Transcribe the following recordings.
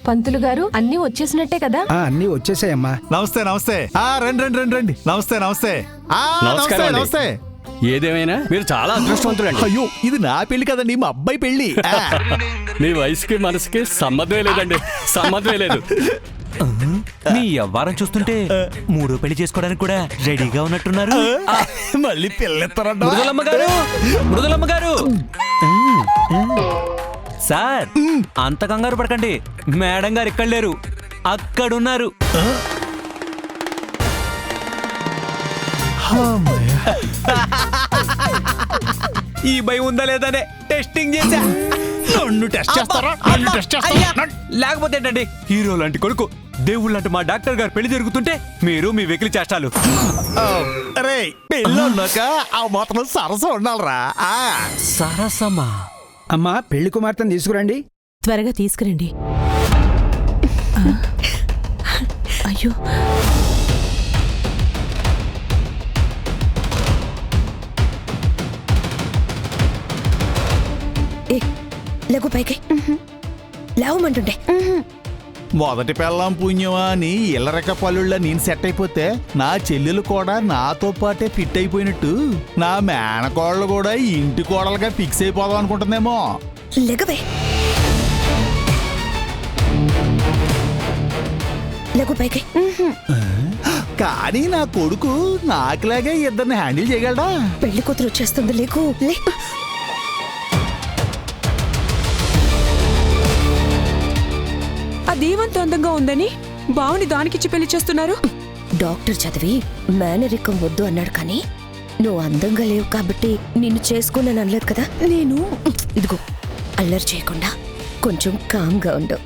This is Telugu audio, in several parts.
పంతులు గారు అన్నీ వచ్చేసినట్టే కదా? అన్నీ వచ్చేసాయమ్మా. నమస్తే నమస్తే. రండి రండి రండి రండి. నమస్తే నమస్తే. నమస్తే నమస్తే. ఏదేమైనా మీరు చాలా అదృష్టవంతులండి. అయ్యో, ఇది నా పెళ్లి కదండి, మా అబ్బాయి పెళ్లి. మీ వయసుకి మనసుకి సంబంధమే లేదండి, సంబంధమే లేదు. మీ వ్యవహారం చూస్తుంటే మూడో పెళ్లి చేసుకోవడానికి కూడా రెడీగా ఉన్నట్టున్నారు. మళ్ళీ పిల్లెత్తారంట. మృదులమ్మ గారు సార్, అంత కంగారు పడకండి. మేడం గారు ఇక్కడ లేరు, అక్కడున్నారు. ఈ భయం ఉందా లేదనే టెస్టింగ్ చేశా. నన్ను టెస్ట్ చేస్తారా? నన్ను టెస్ట్ చేస్తారా? లేకపోతే ఏంటండి, హీరో లాంటి కొడుకు, దేవుళ్ళు లాంటి మా డాక్టర్ గారు పెళ్లి జరుగుతుంటే మీరు మీ వెకిలి చేష్టాలు. రే, పెళ్ళన్నాక ఆ మాత్రం సరసం ఉండాలరా. సరసమా? అమ్మా, పెళ్లి కుమార్తెను తీసుకురండి. త్వరగా తీసుకురండి. అయ్యో, లేకు పైకి లేవమంటుండే. మొదటి పెళ్ళాం పుణ్యమా అని ఇల్లరెక్క పల్లుళ్ళ నేను సెట్ అయిపోతే నా చెల్లెలు కూడా నాతో పాటే ఫిట్ అయిపోయినట్టు నా మేనకోడలు కూడా ఇంటి కోడలుగా ఫిక్స్ అయిపోదాం అనుకుంటుందేమో. లెగవే, లేకు పైకి. కానీ నా కొడుకు నాకులాగే ఇద్దరిని హ్యాండిల్ చేయగలడా? పెళ్లి కూతురు వచ్చేస్తుంది, లేకు లే. అదేమంత అందంగా ఉందని బావుని దానికిచ్చి పెళ్లి చేస్తున్నారు? డాక్టర్ చదివి మేనరికం వద్దు అన్నాడు, కానీ నువ్వు అందంగా లేవు కాబట్టి నిన్ను చేసుకోనని అనలేదు కదా. నేను ఇదిగో, అల్లరి చేయకుండా కొంచెం కామ్గా ఉండు.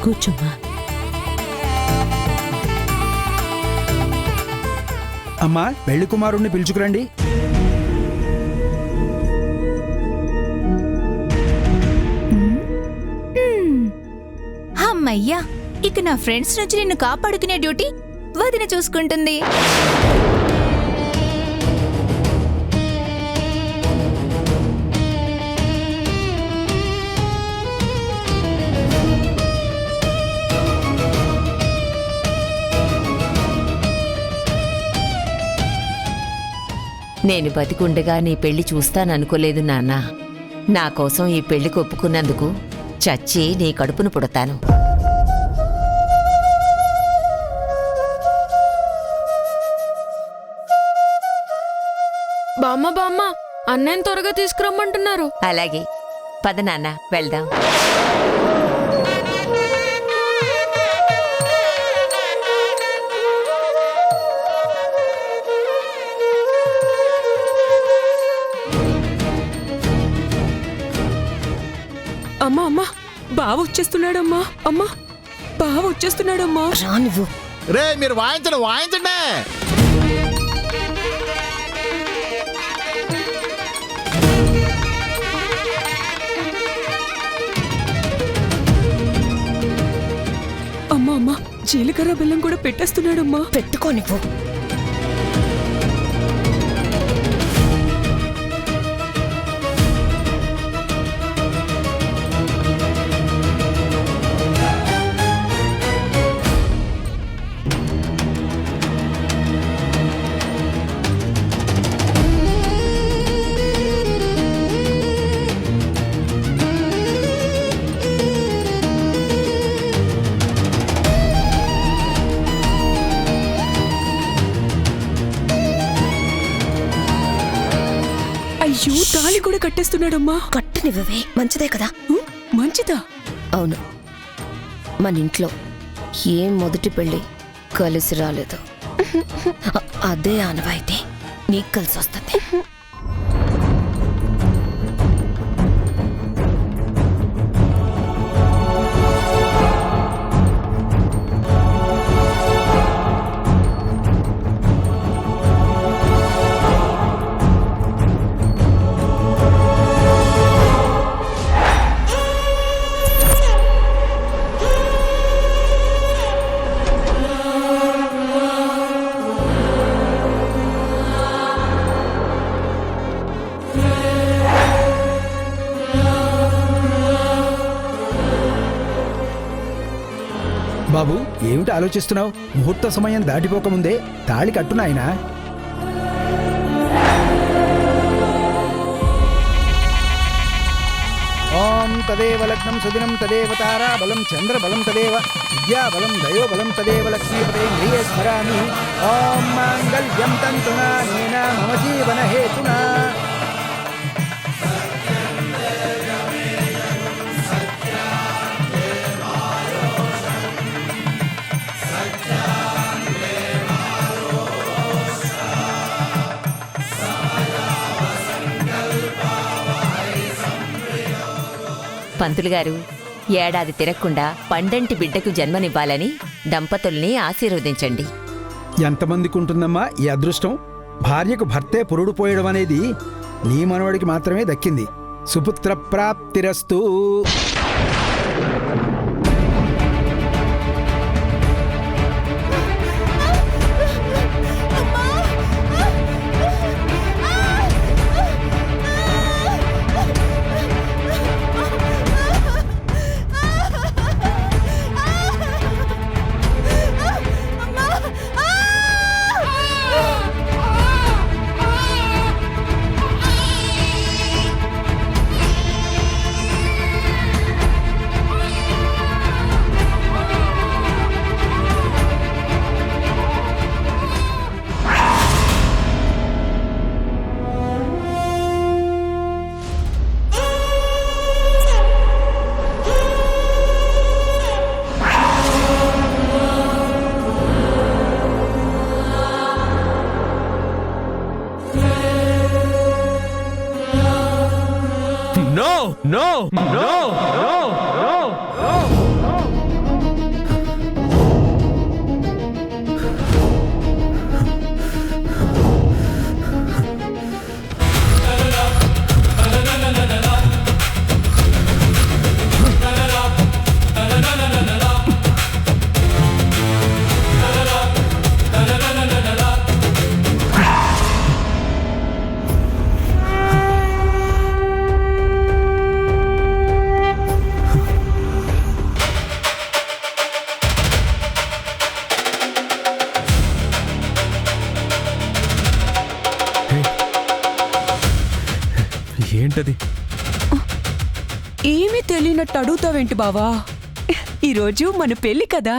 కూర్చోమ్మా. అమ్మా, పెళ్లి కుమారుణ్ణి పిలుచుకురండి. అమ్మయ్యా, ఇక నా ఫ్రెండ్స్ నుంచి నిన్ను కాపాడుకునే డ్యూటీ వదిన చూసుకుంటుంది. నేను బతికుండగా నీ పెళ్లి చూస్తాననుకోలేదు నాన్నా. నా కోసం ఈ పెళ్లికి ఒప్పుకున్నందుకు చచ్చి నీ కడుపును పుడతాను. బామ్మ బామ్మ, అన్నయ్యని త్వరగా తీసుకురమ్మంటున్నారు. అలాగే పద నాన్న, వెళ్దాం. అమ్మా అమ్మా, బావ వచ్చేస్తున్నాడమ్మా. అమ్మా, బావ వచ్చేస్తున్నాడమ్మా. రా నువ్వు. రే, మీరు వాయించండి వాయించండి. అమ్మా అమ్మా, జీలకర్ర బెల్లం కూడా పెట్టేస్తున్నాడమ్మా. పెట్టుకో నువ్వు. అయ్యో, తాళి కూడా కట్టేస్తున్నాడమ్మా. కట్టనివ్వవే, మంచిదే కదా. మంచిదా? అవును, మన ఇంట్లో ఏ మొదటి పెళ్లి కలిసి రాలేదు. అదే ఆనవాయితీ నీకు కలిసి వస్తుంది. బాబు ఏమిటి ఆలోచిస్తున్నావు? ముహూర్త సమయం దాటిపోకముందే తాళి కట్టు నాయనా. ఓం తదేవ లగ్నం సుదినం తదేవ తారా బలం చంద్ర బలం తదేవ విద్యా బలం దయో బలం తదేవ లక్ష్మీపతే మ్రియే స్మరామి. ఓం మాంగళ్యం తంతునా నేన మమ జీవన హేతునా. పంతులు గారు, ఏడాది తిరగకుండా పండంటి బిడ్డకు జన్మనివ్వాలని దంపతుల్ని ఆశీర్వదించండి. ఎంతమందికి ఉంటుందమ్మా ఈ అదృష్టం? భార్యకు భర్తే పురుడు పోయడం అనేది నీ మనవడికి మాత్రమే దక్కింది. సుపుత్ర ప్రాప్తిరస్తు. No! ఏంటది? ఏమీ తెలియనట్టు అడుగుతావేంటి బావా? ఈరోజు మన పెళ్లి కదా.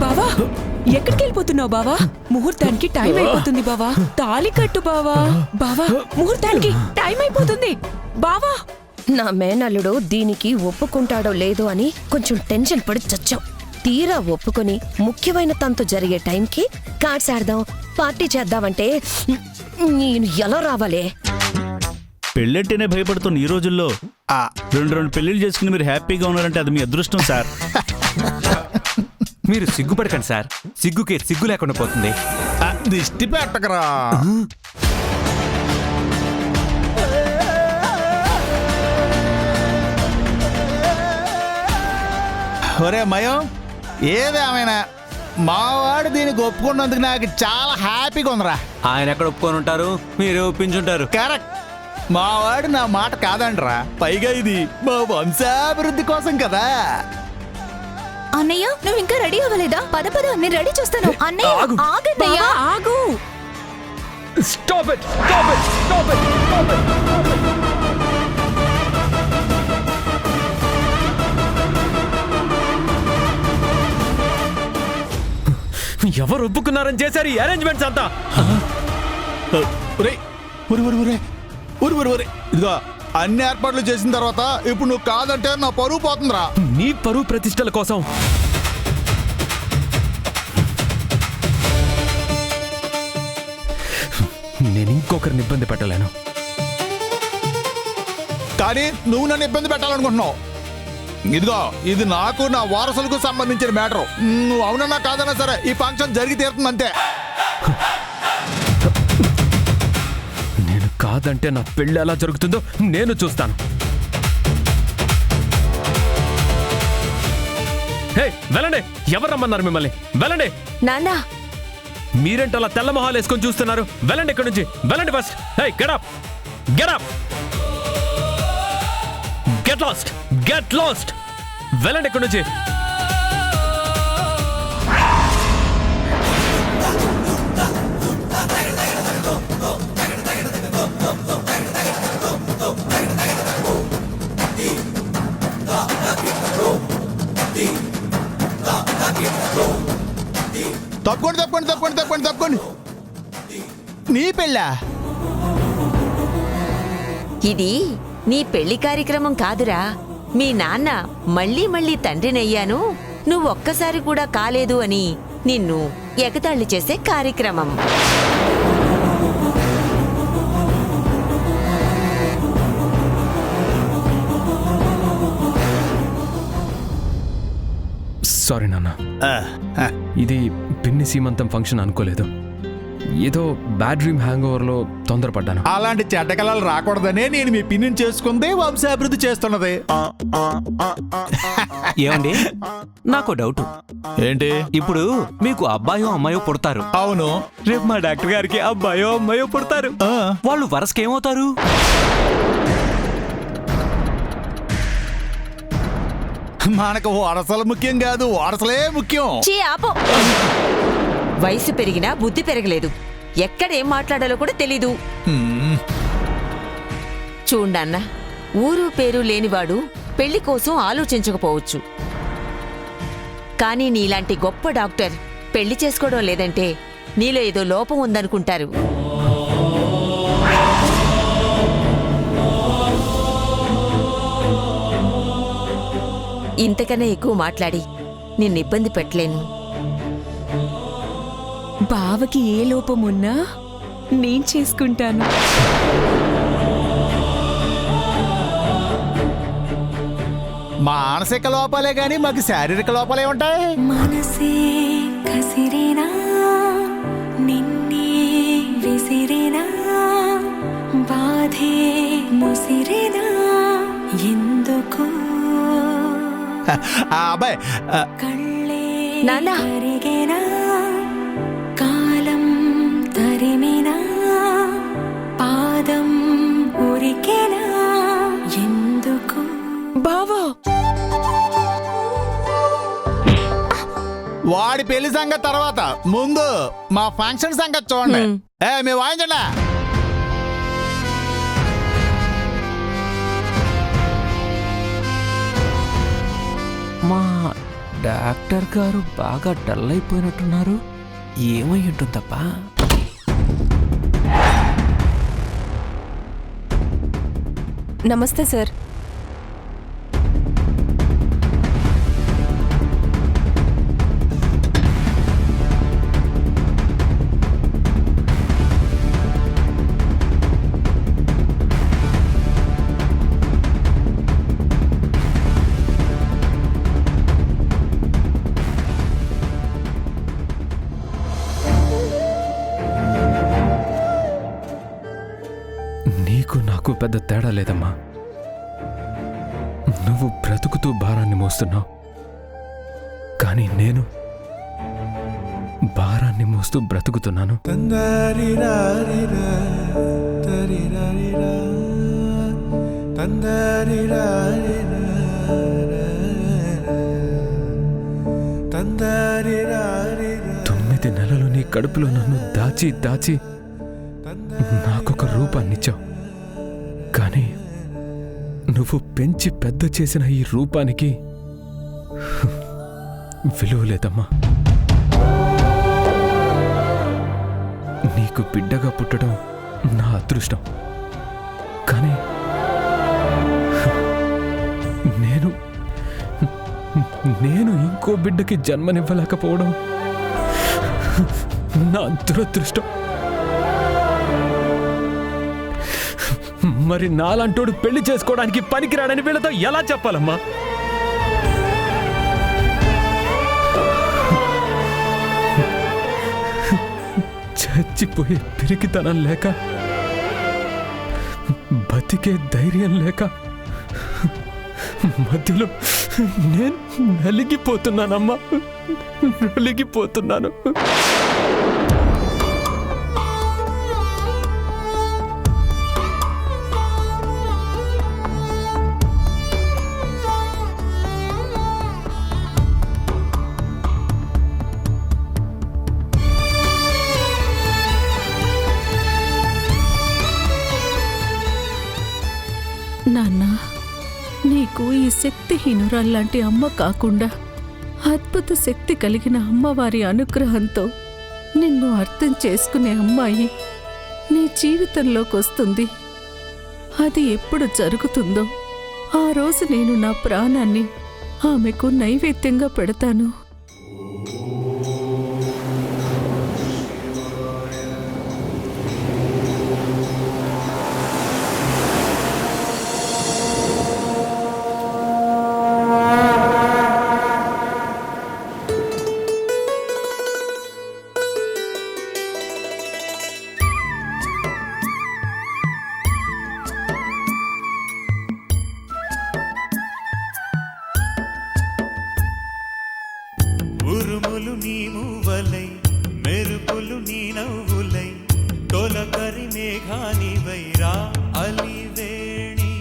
బావా, ఎక్కడికి వెళ్ళిపోతున్నావు బావా? ముహూర్తానికి టైం అయిపోతుంది బావా. తాళి కట్టు బావా. బావా, ముహూర్తానికి టైం అయిపోతుంది బావా. నా మేనల్లుడు దీనికి ఒప్పుకుంటాడో లేదో అని కొంచెం టెన్షన్ పడి చచ్చాం. తీరా ఒప్పుకొని ముఖ్యమైన తంతు జరిగే టైంకి కార్డ్స్ ఆడదాం, పార్టీ చేద్దామంటే నేను ఎలా రావాలే? పెళ్ళంటేనే భయపడుతున్న ఈ రోజుల్లో రెండు పెళ్లిళ్ళు చేసుకుని మీరు హ్యాపీగా ఉన్నారంటే అది మీ అదృష్టం సార్. మీరు సిగ్గుపడకండి సార్. సిగ్గుకే సిగ్గు లేకుండా పోతుంది. దిష్టి పెట్టకరా. ఒరే మయం, ఏదేమైనా మావాడు దీనికి ఒప్పుకున్నందుకు నాకు చాలా హ్యాపీగా ఉందిరా. ఆయన ఎక్కడ ఒప్పుకొని ఉంటారు? మీరు ఒప్పించుంటారు. కరెక్ట్. మావాడు నా మాట కాదంటరా. పైగా ఇది మా వంశాభివృద్ధి కోసం కదా. అన్నయ్య, నువ్వు ఇంకా రెడీ అవ్వలేదా? పద పద, నేను రెడీ చూస్తాను. అన్నయ్య ఆగన్నయ్య. బావా, ఆగు. Stop it! Stop it! Stop it! Stop it! ఎవరు ఒప్పుకున్నారని చేశారు ఈ అరేంజ్మెంట్స్ అంతా? ఇదిగో, అన్ని ఏర్పాట్లు చేసిన తర్వాత ఇప్పుడు నువ్వు కాదంటే నా పరువు పోతుందిరా. నీ పరువు ప్రతిష్టల కోసం నేను ఇంకొకరిని ఇబ్బంది పెట్టలేను. కానీ నువ్వు నన్ను ఇబ్బంది పెట్టాలనుకుంటున్నావు. ఇదిగో ఇది నాకు నా వారసులకు సంబంధించిన మ్యాటర్. నువ్వు అవునన్నా కాదన్నా సరే ఈ ఫంక్షన్ జరిగి తీరుతుంది అంతే. నేను కాదంటే నా పెళ్ళి ఎలా జరుగుతుందో నేను చూస్తాను. హే వెళ్ళండి, ఎవరు రమ్మన్నారు మిమ్మల్ని? వెళ్ళండి. నాన్నా మీరేంటి అలా తెల్ల మొహాలు వేసుకొని చూస్తున్నారు? వెళ్ళండి ఇక్కడి నుంచి, వెళ్ళండి first. Hey get up, get up, get lost, get lost. వెళ్ళండి ఇక్కడి నుంచి. తప్పకుండా తప్పకుండా తప్పకుండా తప్పకుండా తప్పకుండా. నీ పెళ్ళా? ఇది నీ పెళ్లి కార్యక్రమం కాదురా. మీ నాన్న మళ్ళీ మళ్ళీ తండ్రినయ్యాను, నువ్వు ఒక్కసారి కూడా కాలేదు అని నిన్ను ఎగతాళి చేసే కార్యక్రమం. సారీ నాన్న, ఇది పిన్ని సీమంతం ఫంక్షన్ అనుకోలేదు. ఏదో బ్యాడ్ డ్రీమ్ హ్యాంగ్ ఓవర్ లో తొందరపడ్డాను. అలాంటి చెడ్డ కళలు రాకూడదనే నేను మీ పిన్నిని చేసుకుంది, వంశాభివృద్ధి చేస్తున్నది. ఏమండి, నాకు డౌట్. ఏంటి? ఇప్పుడు మీకు అబ్బాయో అమ్మాయో పుడతారు. అవును. రేపు మా డాక్టర్ గారికి అబ్బాయో అమ్మాయో పుడతారు. వాళ్ళు వరసకేమవుతారు? మనకు వారసలు ముఖ్యం కాదు, వారసలే ముఖ్యం. చీ ఆపో. వయసు పెరిగినా బుద్ధి పెరగలేదు. ఎక్కడ ఏం మాట్లాడాలో కూడా తెలీదు. చూడన్నా, ఊరు పేరు లేనివాడు పెళ్లి కోసం ఆలోచించకపోవచ్చు. కానీ నీలాంటి గొప్ప డాక్టర్ పెళ్లి చేసుకోవడం లేదంటే నీలో ఏదో లోపం ఉందనుకుంటారు. ఇంతకన్నా ఎక్కువ మాట్లాడి నిన్ను ఇబ్బంది పెట్టలేను. బావకి ఏ లోపమున్నా నేను చేసుకుంటాను. మానసిక లోపాలే గాని మాకు శారీరక లోపాలే ఉంటాయి. మనసే కసిరేనా నిన్నే విసిరేనా బాధే ముసిరేనా ఎందుకు అబ్బాయి నాన్నా, కాలం తరిమినా పాదం ఉరికేనా ఎందుకు బావా? వాడి పెళ్లి సంగతి తర్వాత, ముందు మా ఫంక్షన్ సంగతి చూడండి. మీ వాయించండి. మా డాక్టర్ గారు బాగా డల్ అయిపోయినట్టున్నారు. ఏమై ఉంటుందప్పా? నమస్తే సార్. నీకు నాకు పెద్ద తేడా లేదమ్మా. నువ్వు బ్రతుకుతూ భారాన్ని మోస్తున్నావు, కానీ నేను భారాన్ని మోస్తూ బ్రతుకుతున్నాను. తొమ్మిది నెలలు నీ కడుపులో నన్ను దాచి దాచి నాకొక రూపాన్నిచ్చావు. కానీ నువ్వు పెంచి పెద్ద చేసిన ఈ రూపానికి విలువ లేదమ్మా. నీకు బిడ్డగా పుట్టడం నా అదృష్టం, కానీ నేను ఇంకో బిడ్డకి జన్మనివ్వలేకపోవడం నా దురదృష్టం. మరి నాలంటోడు పెళ్లి చేసుకోవడానికి పనికిరాడని వీళ్ళతో ఎలా చెప్పాలమ్మా? చచ్చిపోయే పిరికితనం లేక, బతికే ధైర్యం లేక మధ్యలో నేను నలిగిపోతున్నానమ్మా, నలిగిపోతున్నాను. నాన్న, నీకు ఈ శక్తిహీనురాల్లాంటి అమ్మ కాకుండా అద్భుత శక్తి కలిగిన అమ్మవారి అనుగ్రహంతో నిన్ను అర్థం చేసుకునే అమ్మాయి నీ జీవితంలోకి వస్తుంది. అది ఎప్పుడు జరుగుతుందో ఆ రోజు నేను నా ప్రాణాన్ని ఆమెకు నైవేద్యంగా పెడతాను. ఉరుములు నీ మూవలై, మెరుపులు నీ నవ్వులై, తొలకరి మేఘానివై రా అలివేణి.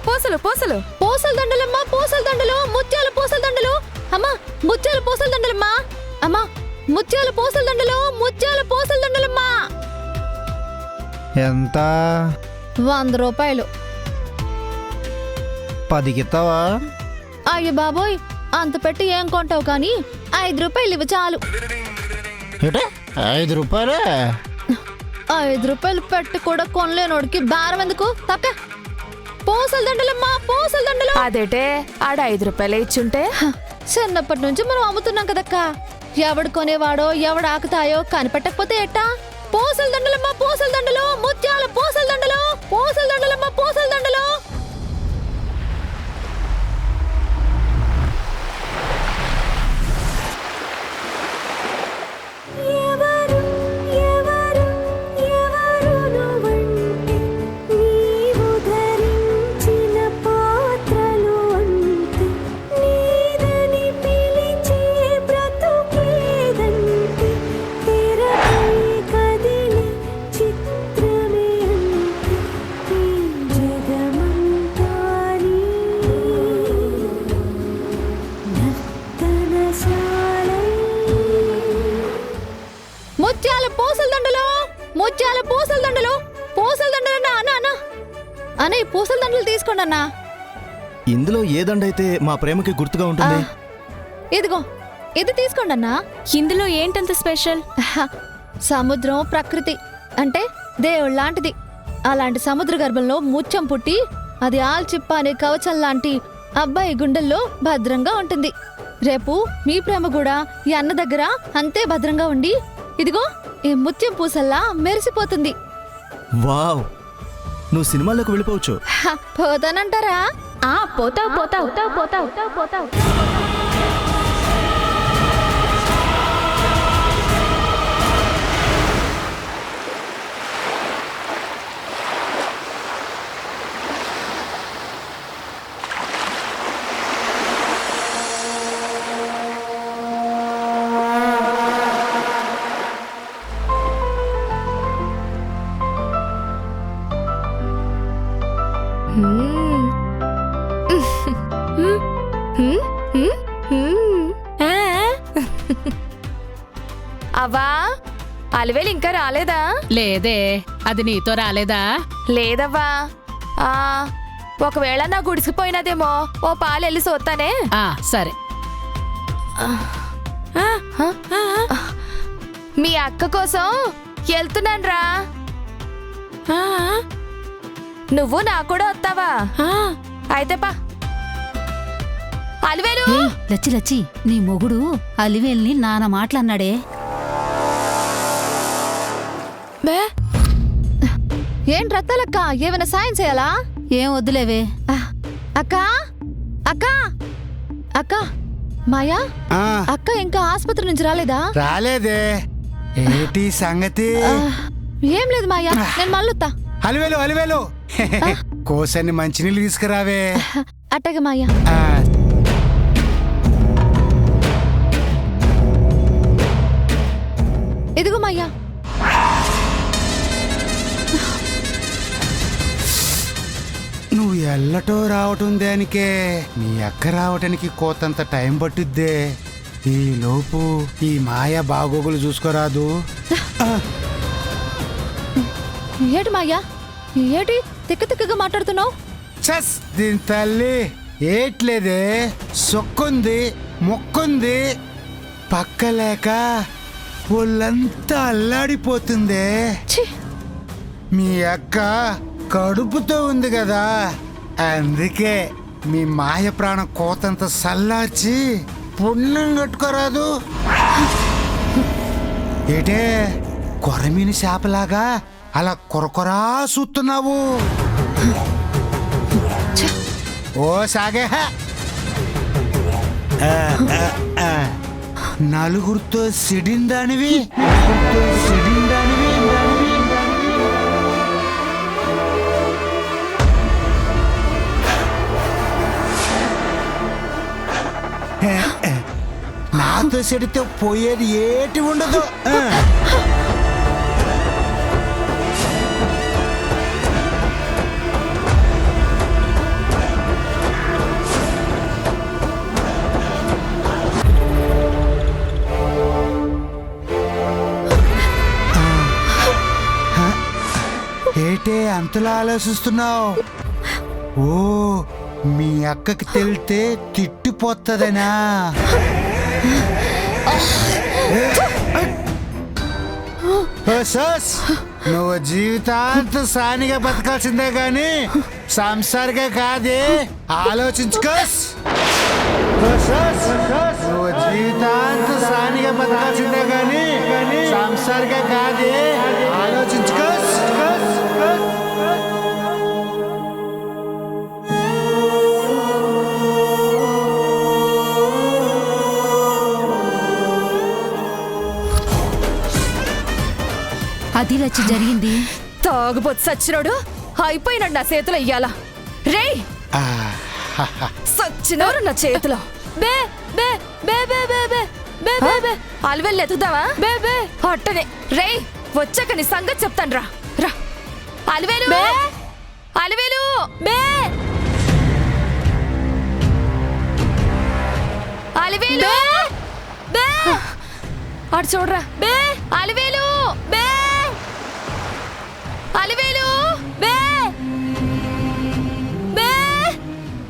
పూసలు పూసలు పూసల దండలమ్మా, పూసల దండలు, ముత్యాల పూసల దండలు. అమ్మా ముత్యాల పూసల దండలమ్మా, అమ్మా ముత్యాల పూసల దండలు, ముత్యాల పూసల దండలమ్మా. ఎంత? 100 రూపాయలు. 10కి ఇస్తావా? అయ్య బాబోయ్, అంత పెట్టి ఏం కొంటావు కానీ 5 రూపాయలు ఇవ్వు చాలు. 5 రూపాయలే? 5 రూపాయలు పెట్టి కూడా కొనలేనోడికి భారం ఎందుకు? తక్క పూసల దండలమ్మా, పూసల దండలు. అదేటే ఆడ 5 రూపాయలే ఇచ్చుంటే. చిన్నప్పటి నుంచి మనం అమ్ముతున్నాం కదక్క. ఎవడు కొనేవాడో ఎవడు ఆకుతాయో కనిపెట్టకపోతే ఎట్టా? పూసల దండలమ్మా, పూసల దండలు, ముత్యాల పూసల దండలు, పూసల దండలమ్మా, పూసల దండలు. ముత్యాల పూసల దండలు, ముత్యాల పూసల దండలు, పూసల దండలు అన్నా అన్న, ఈ పూసల దండలు తీసుకోండి అన్నా. ఇందులో ఏ దండైతే మా ప్రేమకి గుర్తుగా ఉంటుంది? ఇదిగో ఇది తీసుకోండి అన్నా. ఇందులో ఏంటంత స్పెషల్? సముద్రం ప్రకృతి అంటే దేవుళ్ళ లాంటిది. అలాంటి సముద్ర గర్భంలో ముత్యం పుట్టి అది ఆల్చిప్ప అనే కవచం లాంటి అబ్బాయి గుండెల్లో భద్రంగా ఉంటుంది. రేపు మీ ప్రేమ కూడా ఈ అన్న దగ్గర అంతే భద్రంగా ఉండి ఇదిగో ఈ ముత్యం పూసల్లా మెరిసిపోతుంది. వావ్, నువ్వు సినిమాలోకి వెళ్ళిపోవచ్చు. పోతానంటారా? పోతావు పోతావు పోతావు పోతావు. అవ్వా అలివేలు ఇంకా రాలేదా? లేదే, అది నీతో రాలేదా? లేదవ్వా. ఒకవేళ నా గుడిసిపోయినదేమో ఓ పాలు వెళ్ళి సోతానే. సరే. మీ అక్క కోసం వెళ్తున్నాను రా. నువ్వు నా కూడా వస్తావా? అయితే పా. అలివేలు లచ్చి లచ్చి, నీ మొగుడు అలివేల్ని నాన్న మాటలన్నాడే. ఏం రత్తాలక్క, ఏమైనా సాయం చేయాలా? ఏం వద్దులేవే. అక్క అక్క అక్క మాయా, అక్క ఇంకా ఆసుపత్రి నుంచి రాలేదా? రాలేదే. ఏంటి సంగతి? ఏం లేదు మాయా, నేను మళ్ళొత్తా. అలివేలు అలివేలు, కోసన్ని మంచినీళ్ళు తీసుకురావే. అట్టగా మాయా. ఇదిగో మాయా. నువ్వు ఎల్లటో రావటం దానికే, మీ అక్క రావటానికి కోతంత టైం పట్టుద్దే. ఈ లోపు ఈ మాయ బాగోగులు చూసుకోరాదు. ఏటి మాయా, ఏటి తిక్క తిక్కగా మాట్లాడుతున్నావు? చస్ దీని తల్లి, ఏట్లేదే. సొక్కుంది మొక్కుంది, పక్కలేక ఒళ్ళంతా అల్లాడిపోతుందే. మీ అక్క కడుపుతో ఉంది కదా, అందుకే మీ మాయ ప్రాణం కోతంత సల్లార్చి పుణ్యం కట్టుకోరాదు. ఏటే కొరమీని చేపలాగా అలా కొరకొరా చూస్తున్నావు? ఓ సాగే. నలుగురితో సిడిందానివి, నాతో సెడితే పోయేది ఏటి ఉండదు. ఏటే అంతలా ఆలోచిస్తున్నావు? ఓ, మీ అక్కకి తెలితే తిట్టిపోతుందనా? నువ్వు జీవితాంతం సానిగా బతకాల్సిందే గాని సంసారిగా కాదే, ఆలోచించుకోస్. నువ్వు జీవితాంతం సానిగా బతకాల్సిందే గాని సంసారిగా కాదే, ఆలోచించుకోస్. అది లచ్చి జరిగింది. తాగుబోతు సచ్చినోడు అయిపోయినాడు నా చేతిలో ఇయ్యాల. రే సచ్చినోడు నా చేతిలో. బే బే బే బే బే బే బే బే బే అలివేలు ఎత్తుదావా? బే బే అట్టనే. రే వచ్చాక నీ సంగతి చెప్తాను రా. రా అలివేలు, అలివేలు బే, అలివేలు బే. అటు చూడరా. బే అలివేలు, బే అలివేలు, బే బే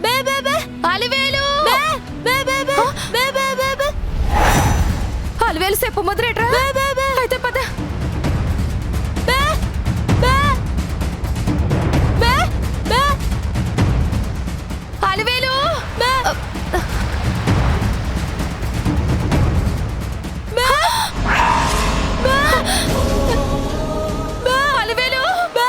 బే బే బే అలివేలు, బే బే బే బే బే బే బే. అలివేలు చెప్పు మొదలెట్రా. బే బే బే అయితే పద. బే బే బే బే అలివేలు, బే బే బే అలివేలు, బే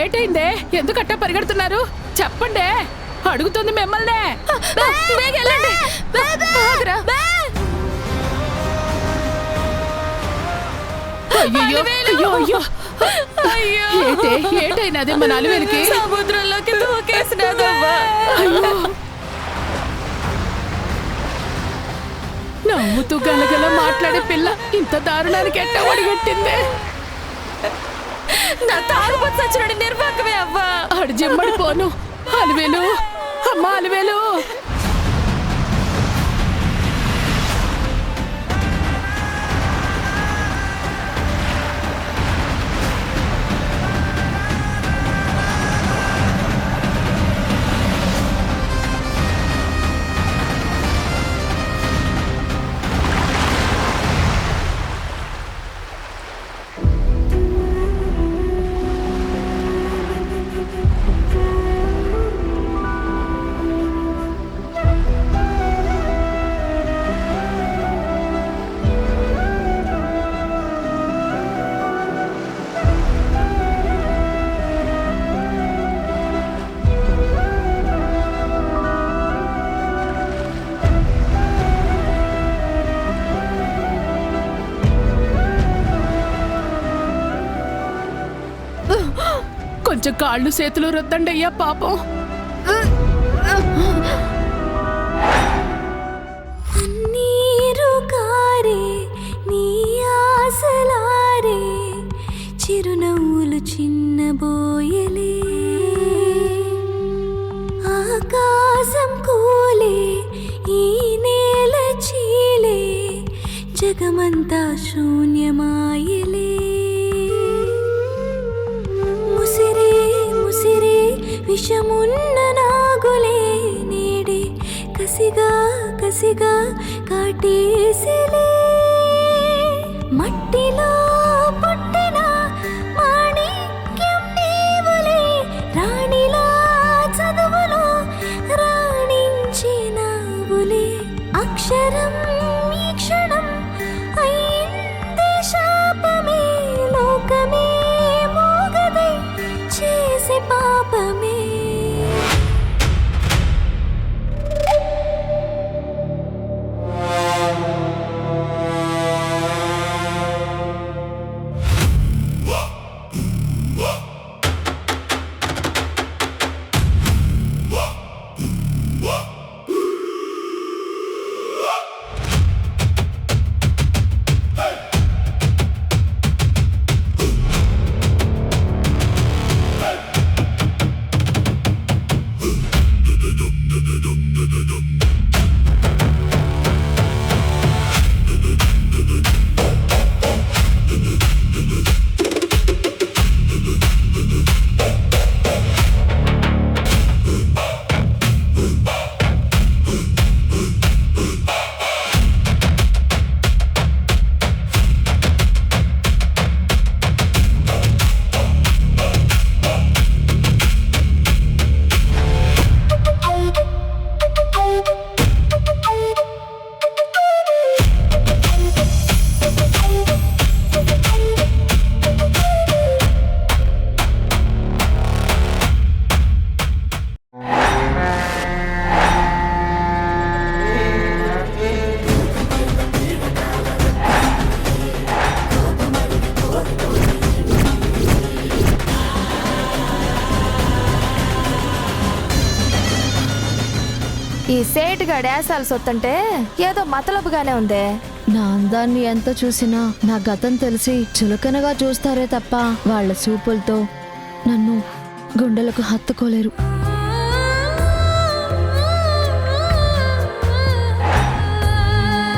ఏటైందే? ఎందుకట్టా పరిగెడుతున్నారు? చెప్పండి, అడుగుతుంది మిమ్మల్నే. ఏటైనది మన అలివేలికి? సముద్రంలోకి దూకేసినదమ్మా. నవ్వుతూ గలగల మాట్లాడే పిల్ల ఇంత దారుణానికి ఎట్ట ఒడిగట్టిందే? నా తాగుబోతు సచ్చినోడి నిర్వాకమే అవ్వా. ఆడు జిమ్మడిపోను. అలివేలు, అమ్మా అలివేలు. కొంచెం కాళ్ళు చేతులు రుద్దండి అయ్యా పాపం. నీరు కారే నీ ఆశలారే చిరునవ్వులు చిన్నబోయలే ఆకాశం కూలే ఈ నేల చీలే జగమంతా శూన్యమాయలే ముసిరే ముసిరే విషమున్న నాగులే నేడే కసిగా కసిగా కాటేసిలే మట్టిలో పుట్టిన మాణిక్యం నీవులే రాణిలా చదువులో రాణించినావులే అక్షరం ఈ క్షణం అయింది శాపమే లోకమే మోగదై చేసే పాపమే ఈ సేటుగా డాసాలు సొత్తంటే ఏదో మతలబుగానే ఉందే. నా అందాన్ని ఎంత చూసినా నా గతం తెలిసి చులకనగా చూస్తారే తప్ప వాళ్ళ చూపులతో నన్ను గుండెలకు హత్తుకోలేరు.